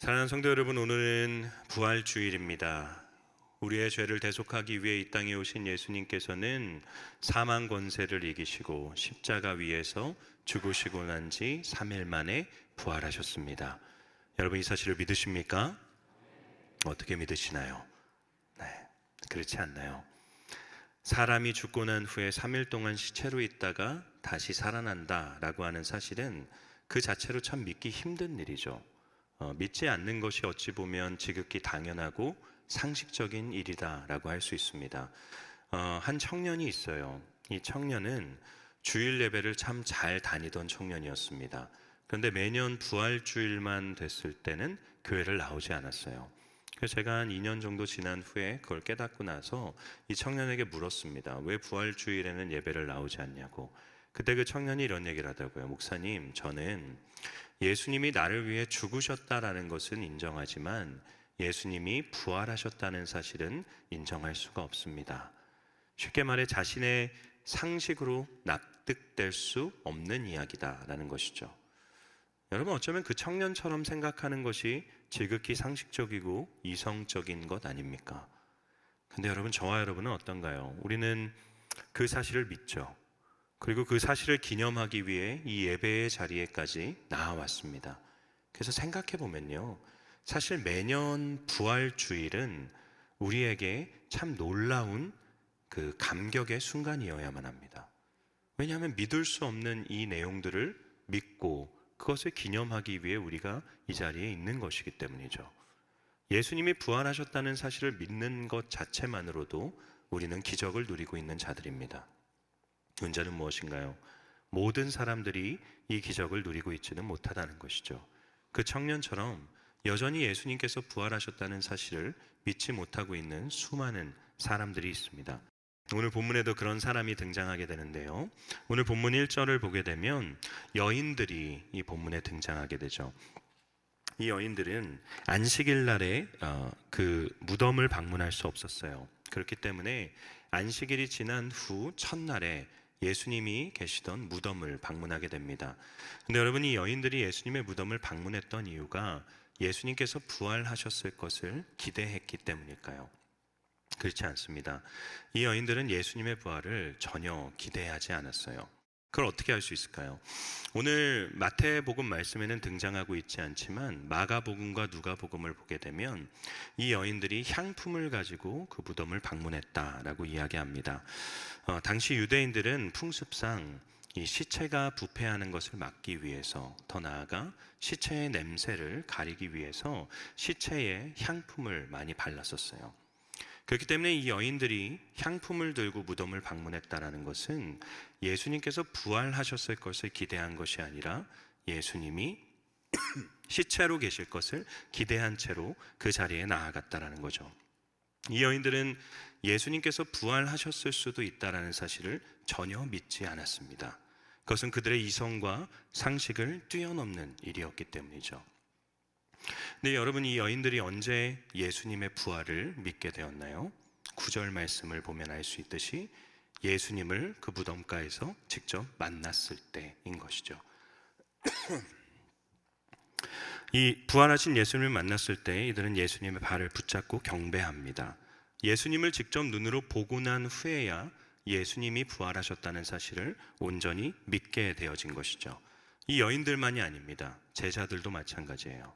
사랑하는 성도 여러분, 오늘은 부활주일입니다. 우리의 죄를 대속하기 위해 이 땅에 오신 예수님께서는 사망 권세를 이기시고 십자가 위에서 죽으시고 난 지 3일 만에 부활하셨습니다. 여러분, 이 사실을 믿으십니까? 어떻게 믿으시나요? 네, 그렇지 않나요? 사람이 죽고 난 후에 3일 동안 시체로 있다가 다시 살아난다라고 하는 사실은 그 자체로 참 믿기 힘든 일이죠. 믿지 않는 것이 어찌 보면 지극히 당연하고 상식적인 일이다라고 할 수 있습니다. 한 청년이 있어요. 이 청년은 주일 예배를 참 잘 다니던 청년이었습니다. 그런데 매년 부활주일만 됐을 때는 교회를 나오지 않았어요. 그래서 제가 한 2년 정도 지난 후에 그걸 깨닫고 나서 이 청년에게 물었습니다. 왜 부활주일에는 예배를 나오지 않냐고. 그때 그 청년이 이런 얘기를 하더라고요. 목사님, 저는 예수님이 나를 위해 죽으셨다라는 것은 인정하지만 예수님이 부활하셨다는 사실은 인정할 수가 없습니다. 쉽게 말해 자신의 상식으로 납득될 수 없는 이야기다라는 것이죠. 여러분, 어쩌면 그 청년처럼 생각하는 것이 지극히 상식적이고 이성적인 것 아닙니까? 근데 여러분, 저와 여러분은 어떤가요? 우리는 그 사실을 믿죠. 그리고 그 사실을 기념하기 위해 이 예배의 자리에까지 나와왔습니다. 그래서 생각해 보면요, 사실 매년 부활주일은 우리에게 참 놀라운 그 감격의 순간이어야만 합니다. 왜냐하면 믿을 수 없는 이 내용들을 믿고 그것을 기념하기 위해 우리가 이 자리에 있는 것이기 때문이죠. 예수님이 부활하셨다는 사실을 믿는 것 자체만으로도 우리는 기적을 누리고 있는 자들입니다. 문제는 무엇인가요? 모든 사람들이 이 기적을 누리고 있지는 못하다는 것이죠. 그 청년처럼 여전히 예수님께서 부활하셨다는 사실을 믿지 못하고 있는 수많은 사람들이 있습니다. 오늘 본문에도 그런 사람이 등장하게 되는데요. 오늘 본문 1절을 보게 되면 여인들이 이 본문에 등장하게 되죠. 이 여인들은 안식일 날에 그 무덤을 방문할 수 없었어요. 그렇기 때문에 안식일이 지난 후 첫날에 예수님이 계시던 무덤을 방문하게 됩니다. 근데 여러분, 이 여인들이 예수님의 무덤을 방문했던 이유가 예수님께서 부활하셨을 것을 기대했기 때문일까요? 그렇지 않습니다. 이 여인들은 예수님의 부활을 전혀 기대하지 않았어요. 그걸 어떻게 알 수 있을까요? 오늘 마태복음 말씀에는 등장하고 있지 않지만 마가복음과 누가복음을 보게 되면 이 여인들이 향품을 가지고 그 무덤을 방문했다라고 이야기합니다. 당시 유대인들은 풍습상 이 시체가 부패하는 것을 막기 위해서, 더 나아가 시체의 냄새를 가리기 위해서 시체에 향품을 많이 발랐었어요. 그렇기 때문에 이 여인들이 향품을 들고 무덤을 방문했다는 것은 예수님께서 부활하셨을 것을 기대한 것이 아니라 예수님이 시체로 계실 것을 기대한 채로 그 자리에 나아갔다는 거죠. 이 여인들은 예수님께서 부활하셨을 수도 있다는 사실을 전혀 믿지 않았습니다. 그것은 그들의 이성과 상식을 뛰어넘는 일이었기 때문이죠. 근데 여러분, 이 여인들이 언제 예수님의 부활을 믿게 되었나요? 9절 말씀을 보면 알 수 있듯이 예수님을 그 무덤가에서 직접 만났을 때인 것이죠. 이 부활하신 예수님을 만났을 때 이들은 예수님의 발을 붙잡고 경배합니다. 예수님을 직접 눈으로 보고 난 후에야 예수님이 부활하셨다는 사실을 온전히 믿게 되어진 것이죠. 이 여인들만이 아닙니다. 제자들도 마찬가지예요.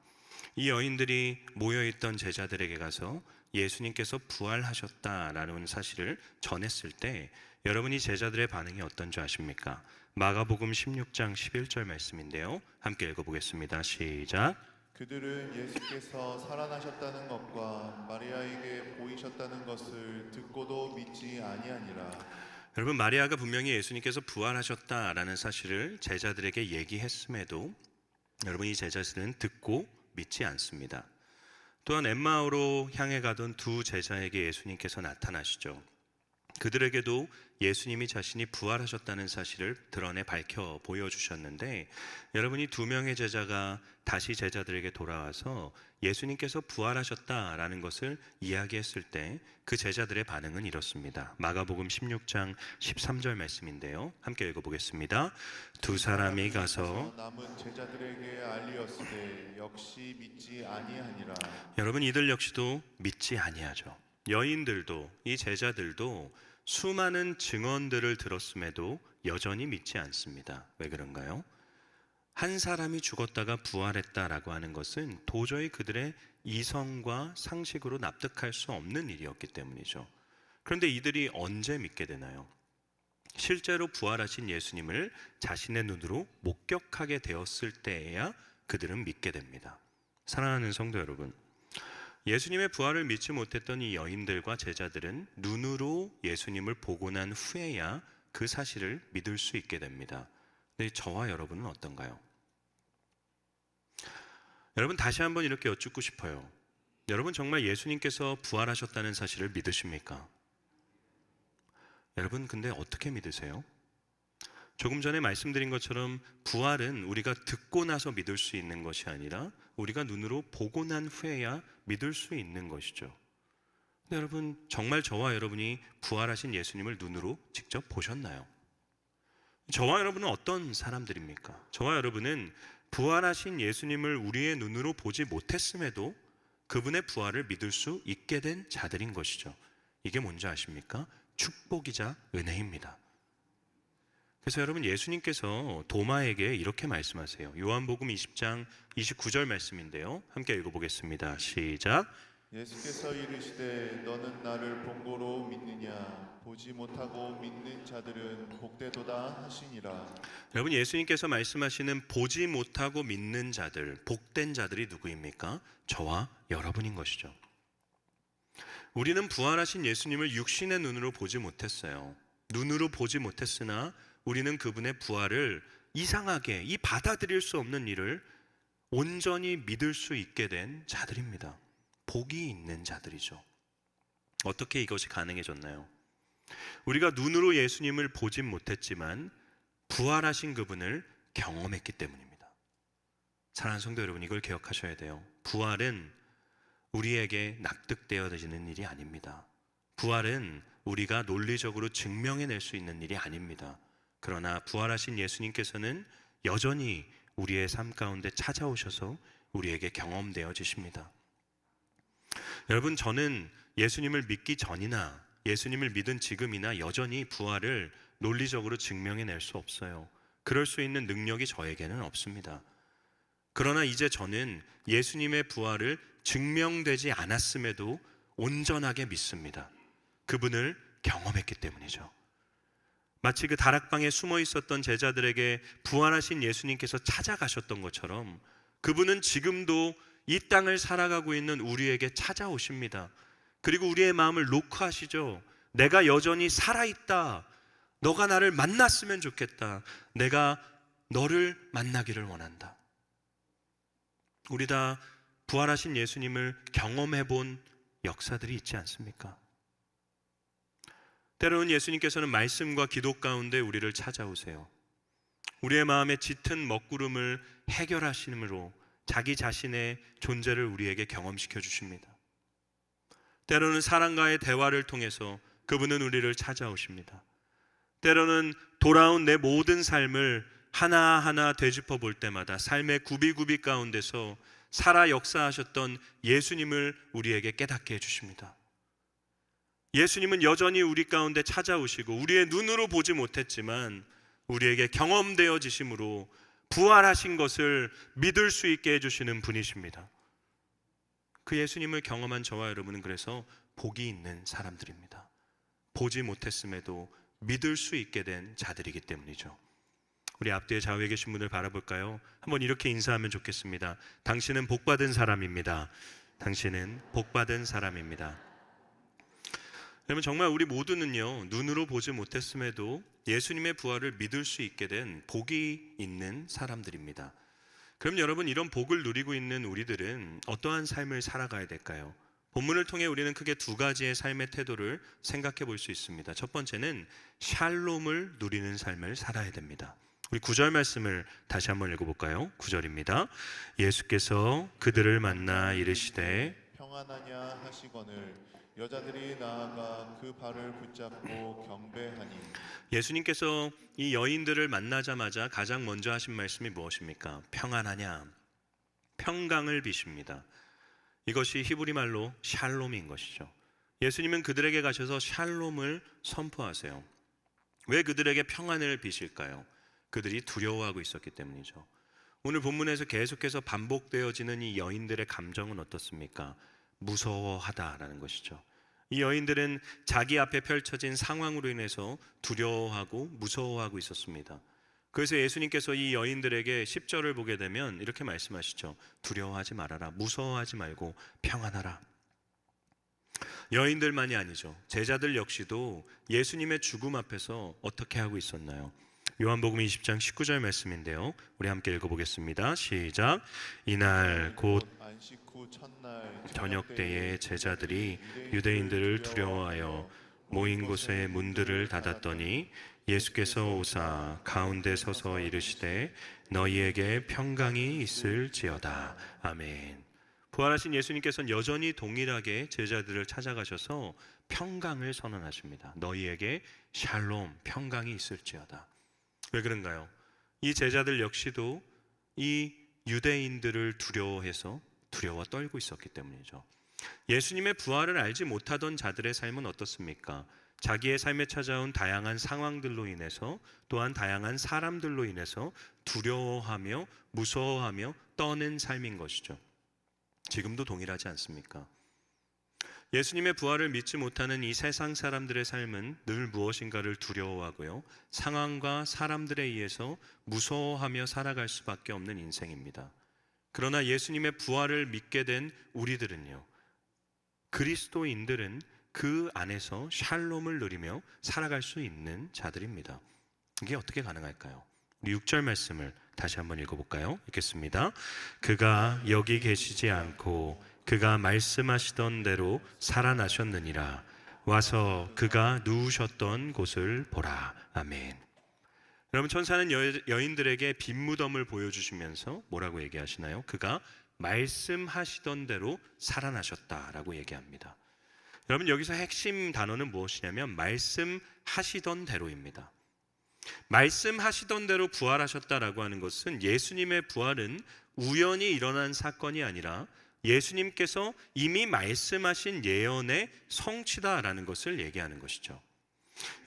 이 여인들이 모여있던 제자들에게 가서 예수님께서 부활하셨다라는 사실을 전했을 때 여러분이 제자들의 반응이 어떤 줄 아십니까? 마가복음 16장 11절 말씀인데요. 함께 읽어보겠습니다. 시작. 그들은 예수께서 살아나셨다는 것과 마리아에게 보이셨다는 것을 듣고도 믿지 아니하니라. 여러분, 마리아가 분명히 예수님께서 부활하셨다라는 사실을 제자들에게 얘기했음에도 여러분, 이 제자들은 듣고 믿지 않습니다. 또한 엠마오로 향해 가던 두 제자에게 예수님께서 나타나시죠. 그들에게도 예수님이 자신이 부활하셨다는 사실을 드러내 밝혀 보여주셨는데, 여러분이 두 명의 제자가 다시 제자들에게 돌아와서 예수님께서 부활하셨다라는 것을 이야기했을 때 그 제자들의 반응은 이렇습니다. 마가복음 16장 13절 말씀인데요, 함께 읽어보겠습니다. 두 사람이 가서 남은 제자들에게 알리었으되 역시 믿지 아니하니라. 여러분, 이들 역시도 믿지 아니하죠. 여인들도, 이 제자들도 수많은 증언들을 들었음에도 여전히 믿지 않습니다. 왜 그런가요? 한 사람이 죽었다가 부활했다라고 하는 것은 도저히 그들의 이성과 상식으로 납득할 수 없는 일이었기 때문이죠. 그런데 이들이 언제 믿게 되나요? 실제로 부활하신 예수님을 자신의 눈으로 목격하게 되었을 때에야 그들은 믿게 됩니다. 사랑하는 성도 여러분, 예수님의 부활을 믿지 못했던 이 여인들과 제자들은 눈으로 예수님을 보고 난 후에야 그 사실을 믿을 수 있게 됩니다. 근데 저와 여러분은 어떤가요? 여러분, 다시 한번 이렇게 여쭙고 싶어요. 여러분, 정말 예수님께서 부활하셨다는 사실을 믿으십니까? 여러분, 근데 어떻게 믿으세요? 조금 전에 말씀드린 것처럼 부활은 우리가 듣고 나서 믿을 수 있는 것이 아니라 우리가 눈으로 보고 난 후에야 믿을 수 있는 것이죠. 근데 여러분, 정말 저와 여러분이 부활하신 예수님을 눈으로 직접 보셨나요? 저와 여러분은 어떤 사람들입니까? 저와 여러분은 부활하신 예수님을 우리의 눈으로 보지 못했음에도 그분의 부활을 믿을 수 있게 된 자들인 것이죠. 이게 뭔지 아십니까? 축복이자 은혜입니다. 그래서 여러분, 예수님께서 도마에게 이렇게 말씀하세요. 요한복음 20장 29절 말씀인데요, 함께 읽어보겠습니다. 시작. 예수께서 이르시되 너는 나를 본 거로 믿느냐? 보지 못하고 믿는 자들은 복되도다 하시니라. 여러분, 예수님께서 말씀하시는 보지 못하고 믿는 자들, 복된 자들이 누구입니까? 저와 여러분인 것이죠. 우리는 부활하신 예수님을 육신의 눈으로 보지 못했어요. 눈으로 보지 못했으나 우리는 그분의 부활을 이상하게, 이 받아들일 수 없는 일을 온전히 믿을 수 있게 된 자들입니다. 복이 있는 자들이죠. 어떻게 이것이 가능해졌나요? 우리가 눈으로 예수님을 보진 못했지만 부활하신 그분을 경험했기 때문입니다. 사랑하는 성도 여러분, 이걸 기억하셔야 돼요. 부활은 우리에게 납득되어지는 일이 아닙니다. 부활은 우리가 논리적으로 증명해낼 수 있는 일이 아닙니다. 그러나 부활하신 예수님께서는 여전히 우리의 삶 가운데 찾아오셔서 우리에게 경험되어지십니다. 여러분, 저는 예수님을 믿기 전이나 예수님을 믿은 지금이나 여전히 부활을 논리적으로 증명해낼 수 없어요. 그럴 수 있는 능력이 저에게는 없습니다. 그러나 이제 저는 예수님의 부활을 증명되지 않았음에도 온전하게 믿습니다. 그분을 경험했기 때문이죠. 마치 그 다락방에 숨어 있었던 제자들에게 부활하신 예수님께서 찾아가셨던 것처럼 그분은 지금도 이 땅을 살아가고 있는 우리에게 찾아오십니다. 그리고 우리의 마음을 녹화하시죠. 내가 여전히 살아있다. 너가 나를 만났으면 좋겠다. 내가 너를 만나기를 원한다. 우리 다 부활하신 예수님을 경험해 본 역사들이 있지 않습니까? 때로는 예수님께서는 말씀과 기도 가운데 우리를 찾아오세요. 우리의 마음의 짙은 먹구름을 해결하심으로 자기 자신의 존재를 우리에게 경험시켜 주십니다. 때로는 사람과의 대화를 통해서 그분은 우리를 찾아오십니다. 때로는 돌아온 내 모든 삶을 하나하나 되짚어 볼 때마다 삶의 구비구비 가운데서 살아 역사하셨던 예수님을 우리에게 깨닫게 해주십니다. 예수님은 여전히 우리 가운데 찾아오시고 우리의 눈으로 보지 못했지만 우리에게 경험되어지심으로 부활하신 것을 믿을 수 있게 해주시는 분이십니다. 그 예수님을 경험한 저와 여러분은 그래서 복이 있는 사람들입니다. 보지 못했음에도 믿을 수 있게 된 자들이기 때문이죠. 우리 앞뒤에 좌우에 계신 분을 바라볼까요? 한번 이렇게 인사하면 좋겠습니다. 당신은 복받은 사람입니다. 당신은 복받은 사람입니다. 여러분, 정말 우리 모두는요, 눈으로 보지 못했음에도 예수님의 부활을 믿을 수 있게 된 복이 있는 사람들입니다. 그럼 여러분, 이런 복을 누리고 있는 우리들은 어떠한 삶을 살아가야 될까요? 본문을 통해 우리는 크게 두 가지의 삶의 태도를 생각해 볼 수 있습니다. 첫 번째는 샬롬을 누리는 삶을 살아야 됩니다. 우리 9절 말씀을 다시 한번 읽어볼까요? 9절입니다. 예수께서 그들을 만나 이르시되 평안하냐 하시거늘 여자들이 나아가 그 발을 붙잡고 경배하니. 예수님께서 이 여인들을 만나자마자 가장 먼저 하신 말씀이 무엇입니까? 평안하냐? 평강을 비십니다. 이것이 히브리 말로 샬롬인 것이죠. 예수님은 그들에게 가셔서 샬롬을 선포하세요. 왜 그들에게 평안을 비실까요? 그들이 두려워하고 있었기 때문이죠. 오늘 본문에서 계속해서 반복되어지는 이 여인들의 감정은 어떻습니까? 무서워하다라는 것이죠. 이 여인들은 자기 앞에 펼쳐진 상황으로 인해서 두려워하고 무서워하고 있었습니다. 그래서 예수님께서 이 여인들에게 10절을 보게 되면 이렇게 말씀하시죠. 두려워하지 말아라. 무서워하지 말고 평안하라. 여인들만이 아니죠. 제자들 역시도 예수님의 죽음 앞에서 어떻게 하고 있었나요? 요한복음 20장 19절 말씀인데요. 우리 함께 읽어보겠습니다. 시작. 이날 곧 안식 후 첫날 저녁 때에 제자들이 유대인들을 두려워하여 모인 곳에 문들을 닫았더니 예수께서 오사 가운데 서서 이르시되 너희에게 평강이 있을지어다. 아멘. 부활하신 예수님께서는 여전히 동일하게 제자들을 찾아가셔서 평강을 선언하십니다. 너희에게 샬롬, 평강이 있을지어다. 왜 그런가요? 이 제자들 역시도 이 유대인들을 두려워해서 두려워 떨고 있었기 때문이죠. 예수님의 부활을 알지 못하던 자들의 삶은 어떻습니까? 자기의 삶에 찾아온 다양한 상황들로 인해서 또한 다양한 사람들로 인해서 두려워하며 무서워하며 떠는 삶인 것이죠. 지금도 동일하지 않습니까? 예수님의 부활을 믿지 못하는 이 세상 사람들의 삶은 늘 무엇인가를 두려워하고요, 상황과 사람들에 의해서 무서워하며 살아갈 수밖에 없는 인생입니다. 그러나 예수님의 부활을 믿게 된 우리들은요, 그리스도인들은 그 안에서 샬롬을 누리며 살아갈 수 있는 자들입니다. 이게 어떻게 가능할까요? 우리 6절 말씀을 다시 한번 읽어볼까요? 읽겠습니다. 그가 여기 계시지 않고 그가 말씀하시던 대로 살아나셨느니라. 와서 그가 누우셨던 곳을 보라. 아멘. 여러분, 천사는 여인들에게 빈무덤을 보여주시면서 뭐라고 얘기하시나요? 그가 말씀하시던 대로 살아나셨다라고 얘기합니다. 여러분, 여기서 핵심 단어는 무엇이냐면 말씀하시던 대로입니다. 말씀하시던 대로 부활하셨다라고 하는 것은 예수님의 부활은 우연히 일어난 사건이 아니라 예수님께서 이미 말씀하신 예언의 성취다라는 것을 얘기하는 것이죠.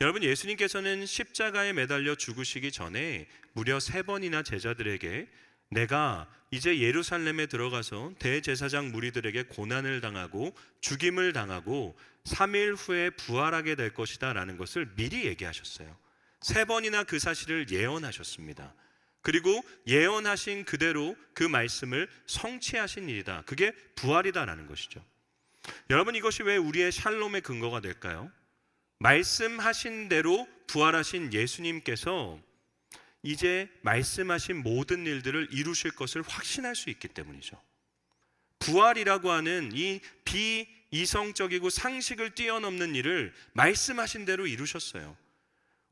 여러분, 예수님께서는 십자가에 매달려 죽으시기 전에 무려 3번이나 제자들에게 내가 이제 예루살렘에 들어가서 대제사장 무리들에게 고난을 당하고 죽임을 당하고 3일 후에 부활하게 될 것이다 라는 것을 미리 얘기하셨어요. 3번이나 그 사실을 예언하셨습니다. 그리고 예언하신 그대로 그 말씀을 성취하신 일이다. 그게 부활이다라는 것이죠. 여러분, 이것이 왜 우리의 샬롬의 근거가 될까요? 말씀하신 대로 부활하신 예수님께서 이제 말씀하신 모든 일들을 이루실 것을 확신할 수 있기 때문이죠. 부활이라고 하는 이 비이성적이고 상식을 뛰어넘는 일을 말씀하신 대로 이루셨어요.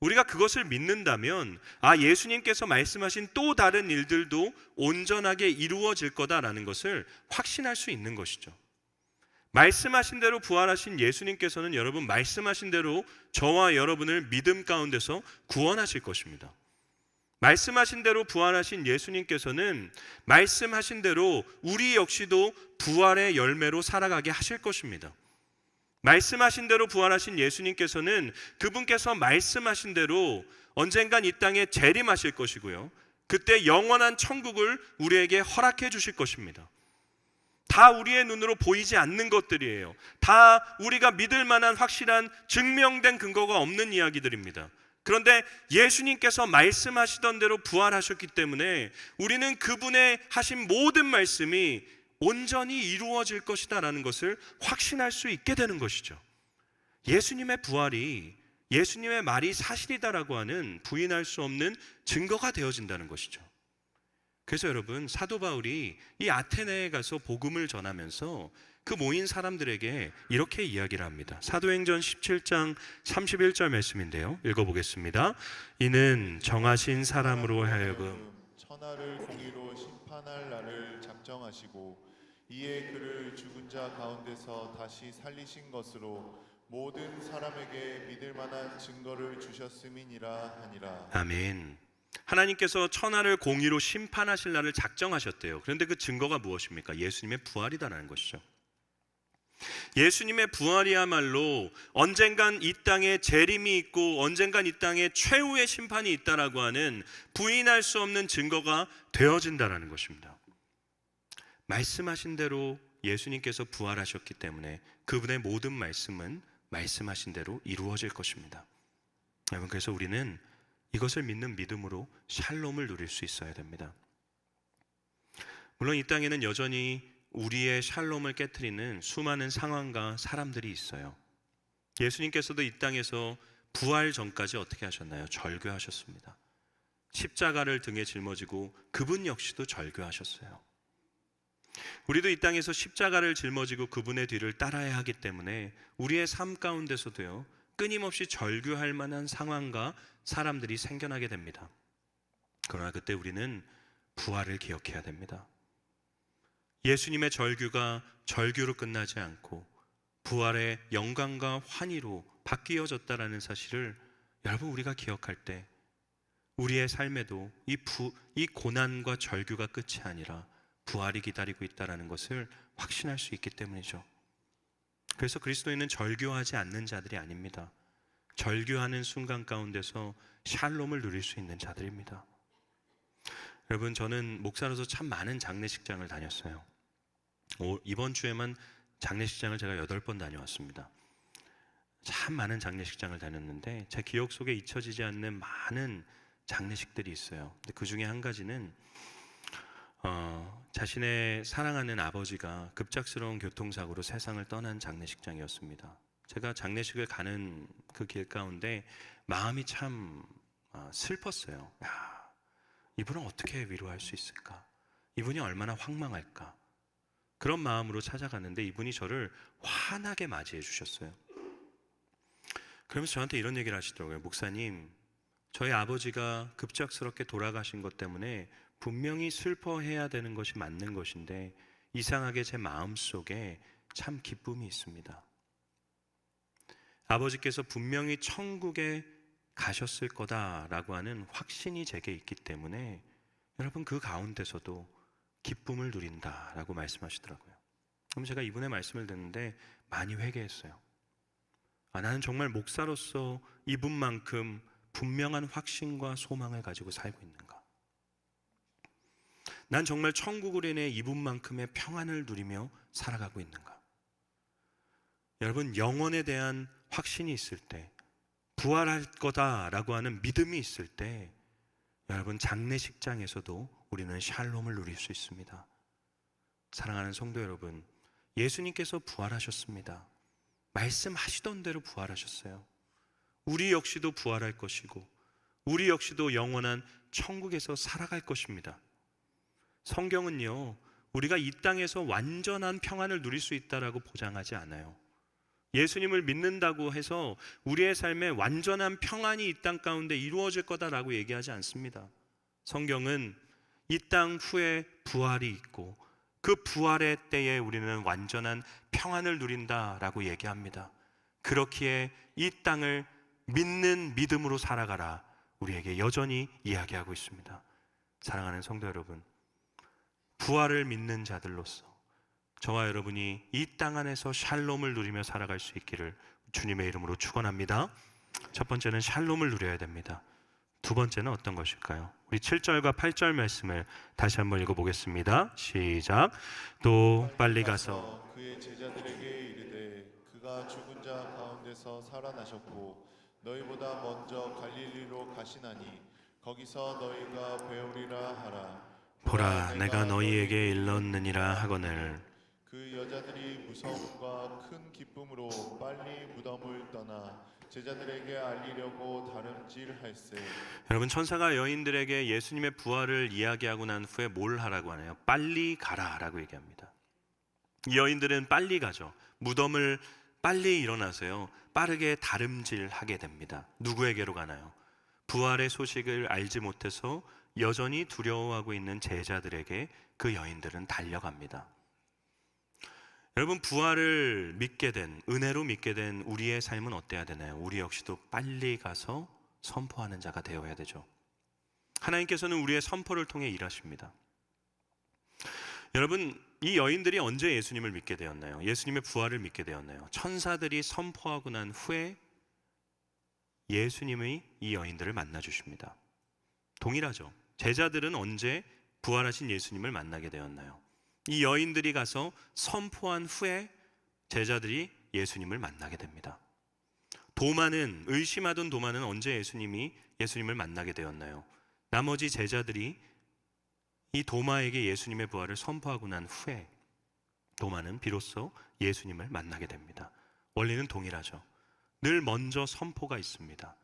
우리가 그것을 믿는다면 예수님께서 말씀하신 또 다른 일들도 온전하게 이루어질 거다라는 것을 확신할 수 있는 것이죠. 말씀하신 대로 부활하신 예수님께서는 여러분 말씀하신 대로 저와 여러분을 믿음 가운데서 구원하실 것입니다. 말씀하신 대로 부활하신 예수님께서는 말씀하신 대로 우리 역시도 부활의 열매로 살아가게 하실 것입니다. 말씀하신 대로 부활하신 예수님께서는 그분께서 말씀하신 대로 언젠간 이 땅에 재림하실 것이고요, 그때 영원한 천국을 우리에게 허락해 주실 것입니다. 다 우리의 눈으로 보이지 않는 것들이에요. 다 우리가 믿을 만한 확실한 증명된 근거가 없는 이야기들입니다. 그런데 예수님께서 말씀하시던 대로 부활하셨기 때문에 우리는 그분의 하신 모든 말씀이 온전히 이루어질 것이다 라는 것을 확신할 수 있게 되는 것이죠. 예수님의 부활이, 예수님의 말이 사실이다라고 하는 부인할 수 없는 증거가 되어진다는 것이죠. 그래서 여러분, 사도 바울이 이 아테네에 가서 복음을 전하면서 그 모인 사람들에게 이렇게 이야기를 합니다. 사도행전 17장 31절 말씀인데요. 읽어보겠습니다. 이는 정하신 사람으로 하여금 천하를 공의로 심판할 날을 작정하시고 이에 그를 죽은 자 가운데서 다시 살리신 것으로 모든 사람에게 믿을 만한 증거를 주셨음이니라 하니라. 아멘. 하나님께서 천하를 공의로 심판하실 날을 작정하셨대요. 그런데 그 증거가 무엇입니까? 예수님의 부활이다라는 것이죠. 예수님의 부활이야말로 언젠간 이 땅에 재림이 있고 언젠간 이 땅에 최후의 심판이 있다라고 하는 부인할 수 없는 증거가 되어진다라는 것입니다. 말씀하신 대로 예수님께서 부활하셨기 때문에 그분의 모든 말씀은 말씀하신 대로 이루어질 것입니다. 여러분, 그래서 우리는 이것을 믿는 믿음으로 샬롬을 누릴 수 있어야 됩니다. 물론 이 땅에는 여전히 우리의 샬롬을 깨트리는 수많은 상황과 사람들이 있어요. 예수님께서도 이 땅에서 부활 전까지 어떻게 하셨나요? 절규하셨습니다. 십자가를 등에 짊어지고 그분 역시도 절규하셨어요. 우리도 이 땅에서 십자가를 짊어지고 그분의 뒤를 따라야 하기 때문에 우리의 삶 가운데서도요, 끊임없이 절규할 만한 상황과 사람들이 생겨나게 됩니다. 그러나 그때 우리는 부활을 기억해야 됩니다. 예수님의 절규가 절규로 끝나지 않고 부활의 영광과 환희로 바뀌어졌다라는 사실을 여러분, 우리가 기억할 때 우리의 삶에도 이 고난과 절규가 끝이 아니라 부활이 기다리고 있다는 것을 확신할 수 있기 때문이죠. 그래서 그리스도인은 절규하지 않는 자들이 아닙니다. 절규하는 순간 가운데서 샬롬을 누릴 수 있는 자들입니다. 여러분, 저는 목사로서 참 많은 장례식장을 다녔어요. 이번 주에만 장례식장을 제가 8번 다녀왔습니다. 참 많은 장례식장을 다녔는데 제 기억 속에 잊혀지지 않는 많은 장례식들이 있어요. 근데 그 중에 한 가지는 자신의 사랑하는 아버지가 급작스러운 교통사고로 세상을 떠난 장례식장이었습니다. 제가 장례식을 가는 그 길 가운데 마음이 참 슬펐어요. 야, 이분은 어떻게 위로할 수 있을까? 이분이 얼마나 황망할까? 그런 마음으로 찾아갔는데 이분이 저를 환하게 맞이해 주셨어요. 그러면서 저한테 이런 얘기를 하시더라고요. 목사님, 저희 아버지가 급작스럽게 돌아가신 것 때문에 분명히 슬퍼해야 되는 것이 맞는 것인데 이상하게 제 마음속에 참 기쁨이 있습니다. 아버지께서 분명히 천국에 가셨을 거다라고 하는 확신이 제게 있기 때문에 여러분, 그 가운데서도 기쁨을 누린다라고 말씀하시더라고요. 그럼 제가 이분의 말씀을 듣는데 많이 회개했어요. 나는 정말 목사로서 이분만큼 분명한 확신과 소망을 가지고 살고 있는가? 난 정말 천국을 인해 이분만큼의 평안을 누리며 살아가고 있는가? 여러분, 영혼에 대한 확신이 있을 때, 부활할 거다라고 하는 믿음이 있을 때 여러분, 장례식장에서도 우리는 샬롬을 누릴 수 있습니다. 사랑하는 성도 여러분, 예수님께서 부활하셨습니다. 말씀하시던 대로 부활하셨어요. 우리 역시도 부활할 것이고 우리 역시도 영원한 천국에서 살아갈 것입니다. 성경은요, 우리가 이 땅에서 완전한 평안을 누릴 수 있다라고 보장하지 않아요. 예수님을 믿는다고 해서 우리의 삶에 완전한 평안이 이 땅 가운데 이루어질 거다라고 얘기하지 않습니다. 성경은 이 땅 후에 부활이 있고 그 부활의 때에 우리는 완전한 평안을 누린다라고 얘기합니다. 그렇기에 이 땅을 믿는 믿음으로 살아가라, 우리에게 여전히 이야기하고 있습니다. 사랑하는 성도 여러분, 부활을 믿는 자들로서 저와 여러분이 이 땅 안에서 샬롬을 누리며 살아갈 수 있기를 주님의 이름으로 축원합니다. 첫 번째는 샬롬을 누려야 됩니다. 두 번째는 어떤 것일까요? 우리 7절과 8절 말씀을 다시 한번 읽어보겠습니다. 시작. 또 빨리 가서 그의 제자들에게 이르되 그가 죽은 자 가운데서 살아나셨고 너희보다 먼저 갈릴리로 가시나니 거기서 너희가 배우리라 하라. 보라, 내가 너희에게 일렀느니라 하거늘. 그 여자들이 무서움과 큰 기쁨으로 빨리 무덤을 떠나 제자들에게 알리려고 다름질할세. 여러분, 천사가 여인들에게 예수님의 부활을 이야기하고 난 후에 뭘 하라고 하나요? 빨리 가라라고 얘기합니다. 이 여인들은 빨리 가죠. 무덤을 빨리 일어나서요, 빠르게 다름질하게 됩니다. 누구에게로 가나요? 부활의 소식을 알지 못해서 여전히 두려워하고 있는 제자들에게 그 여인들은 달려갑니다. 여러분, 부활을 믿게 된, 은혜로 믿게 된 우리의 삶은 어때야 되나요? 우리 역시도 빨리 가서 선포하는 자가 되어야 되죠. 하나님께서는 우리의 선포를 통해 일하십니다. 여러분, 이 여인들이 언제 예수님을 믿게 되었나요? 예수님의 부활을 믿게 되었나요? 천사들이 선포하고 난 후에 예수님의 이 여인들을 만나 주십니다. 동일하죠. 제자들은 언제 부활하신 예수님을 만나게 되었나요? 이 여인들이 가서 선포한 후에 제자들이 예수님을 만나게 됩니다. 도마는, 의심하던 도마는 언제 예수님을 만나게 되었나요? 나머지 제자들이 이 도마에게 예수님의 부활을 선포하고 난 후에 도마는 비로소 예수님을 만나게 됩니다. 원리는 동일하죠. 늘 먼저 선포가 있습니다.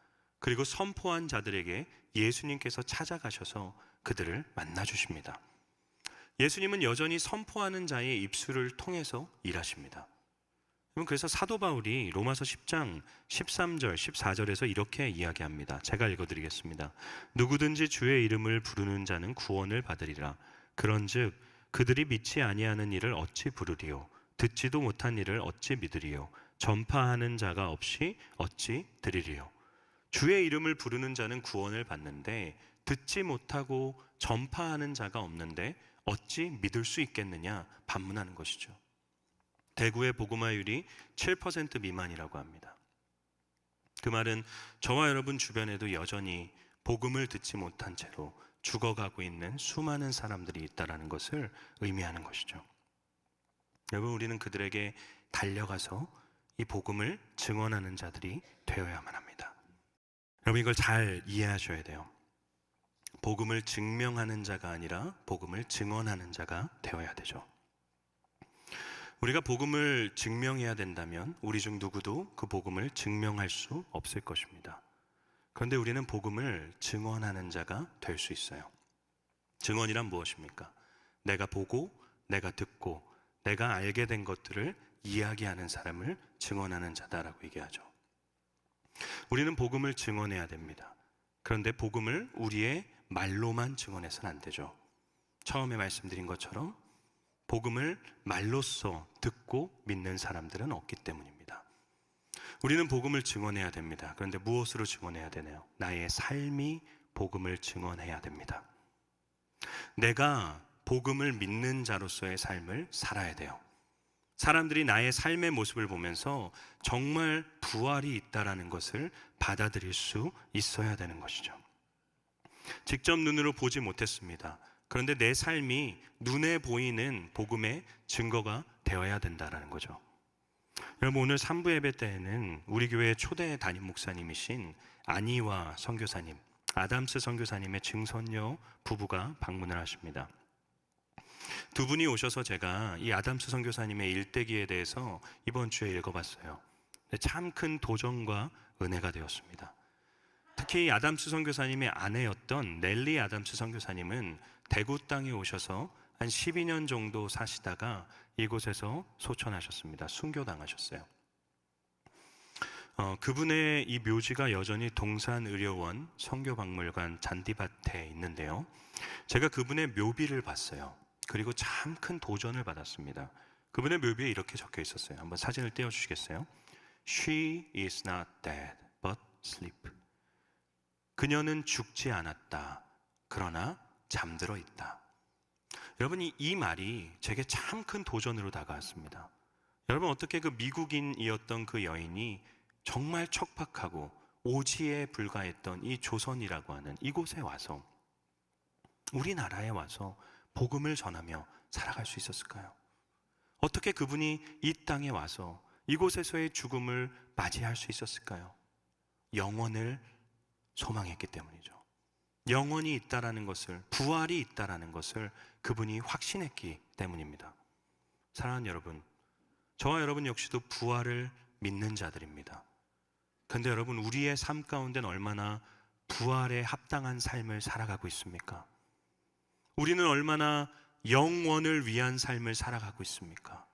그리고 선포한 자들에게 예수님께서 찾아가셔서 그들을 만나 주십니다. 예수님은 여전히 선포하는 자의 입술을 통해서 일하십니다. 그래서 사도 바울이 로마서 10장 13절 14절에서 이렇게 이야기합니다. 제가 읽어드리겠습니다. 누구든지 주의 이름을 부르는 자는 구원을 받으리라. 그런즉 그들이 믿지 아니하는 일을 어찌 부르리요? 듣지도 못한 일을 어찌 믿으리요? 전파하는 자가 없이 어찌 들으리요? 주의 이름을 부르는 자는 구원을 받는데 듣지 못하고 전파하는 자가 없는데 어찌 믿을 수 있겠느냐 반문하는 것이죠. 대구의 복음화율이 7% 미만이라고 합니다. 그 말은 저와 여러분 주변에도 여전히 복음을 듣지 못한 채로 죽어가고 있는 수많은 사람들이 있다는 것을 의미하는 것이죠. 여러분, 우리는 그들에게 달려가서 이 복음을 증언하는 자들이 되어야만 합니다. 여러분, 이걸 잘 이해하셔야 돼요. 복음을 증명하는 자가 아니라 복음을 증언하는 자가 되어야 되죠. 우리가 복음을 증명해야 된다면 우리 중 누구도 그 복음을 증명할 수 없을 것입니다. 그런데 우리는 복음을 증언하는 자가 될 수 있어요. 증언이란 무엇입니까? 내가 보고, 내가 듣고, 내가 알게 된 것들을 이야기하는 사람을 증언하는 자다라고 얘기하죠. 우리는 복음을 증언해야 됩니다. 그런데 복음을 우리의 말로만 증언해서는 안 되죠. 처음에 말씀드린 것처럼 복음을 말로써 듣고 믿는 사람들은 없기 때문입니다. 우리는 복음을 증언해야 됩니다. 그런데 무엇으로 증언해야 되나요? 나의 삶이 복음을 증언해야 됩니다. 내가 복음을 믿는 자로서의 삶을 살아야 돼요. 사람들이 나의 삶의 모습을 보면서 정말 부활이 있다라는 것을 받아들일 수 있어야 되는 것이죠. 직접 눈으로 보지 못했습니다. 그런데 내 삶이 눈에 보이는 복음의 증거가 되어야 된다는 거죠. 여러분, 오늘 3부 예배 때에는 우리 교회 초대 담임 목사님이신 안희와 선교사님, 아담스 선교사님의 증손녀 부부가 방문을 하십니다. 두 분이 오셔서 제가 이 아담스 선교사님의 일대기에 대해서 이번 주에 읽어봤어요. 참 큰 도전과 은혜가 되었습니다. 특히 아담스 선교사님의 아내였던 넬리 아담스 선교사님은 대구 땅에 오셔서 한 12년 정도 사시다가 이곳에서 소천하셨습니다. 순교당하셨어요. 그분의 이 묘지가 여전히 동산의료원 성교박물관 잔디밭에 있는데요. 제가 그분의 묘비를 봤어요. 그리고 참 큰 도전을 받았습니다. 그분의 묘비에 이렇게 적혀 있었어요. 한번 사진을 띄워주시겠어요? She is not dead, but sleep. 그녀는 죽지 않았다. 그러나 잠들어 있다. 여러분, 이 말이 제게 참 큰 도전으로 다가왔습니다. 여러분, 어떻게 그 미국인이었던 그 여인이 정말 척박하고 오지에 불과했던 이 조선이라고 하는 이곳에 와서, 우리나라에 와서 복음을 전하며 살아갈 수 있었을까요? 어떻게 그분이 이 땅에 와서 이곳에서의 죽음을 맞이할 수 있었을까요? 영원을 소망했기 때문이죠. 영원이 있다라는 것을, 부활이 있다라는 것을 그분이 확신했기 때문입니다. 사랑하는 여러분, 저와 여러분 역시도 부활을 믿는 자들입니다. 그런데 여러분, 우리의 삶 가운데는 얼마나 부활에 합당한 삶을 살아가고 있습니까? 우리는 얼마나 영원을 위한 삶을 살아가고 있습니까?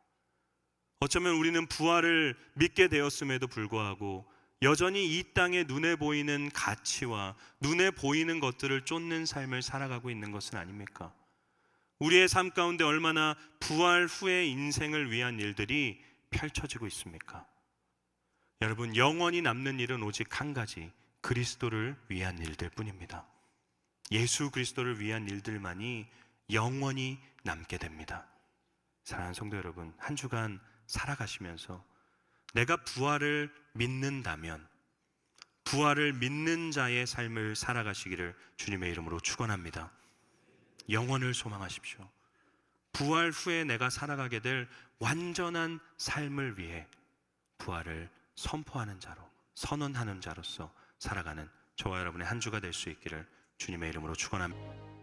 어쩌면 우리는 부활을 믿게 되었음에도 불구하고 여전히 이 땅에 눈에 보이는 가치와 눈에 보이는 것들을 쫓는 삶을 살아가고 있는 것은 아닙니까? 우리의 삶 가운데 얼마나 부활 후의 인생을 위한 일들이 펼쳐지고 있습니까? 여러분, 영원히 남는 일은 오직 한 가지, 그리스도를 위한 일들 뿐입니다. 예수 그리스도를 위한 일들만이 영원히 남게 됩니다. 사랑하는 성도 여러분, 한 주간 살아가시면서 내가 부활을 믿는다면 부활을 믿는 자의 삶을 살아가시기를 주님의 이름으로 축원합니다. 영원을 소망하십시오. 부활 후에 내가 살아가게 될 완전한 삶을 위해 부활을 선포하는 자로, 선언하는 자로서 살아가는 저와 여러분의 한 주가 될 수 있기를 주님의 이름으로 축원합니다.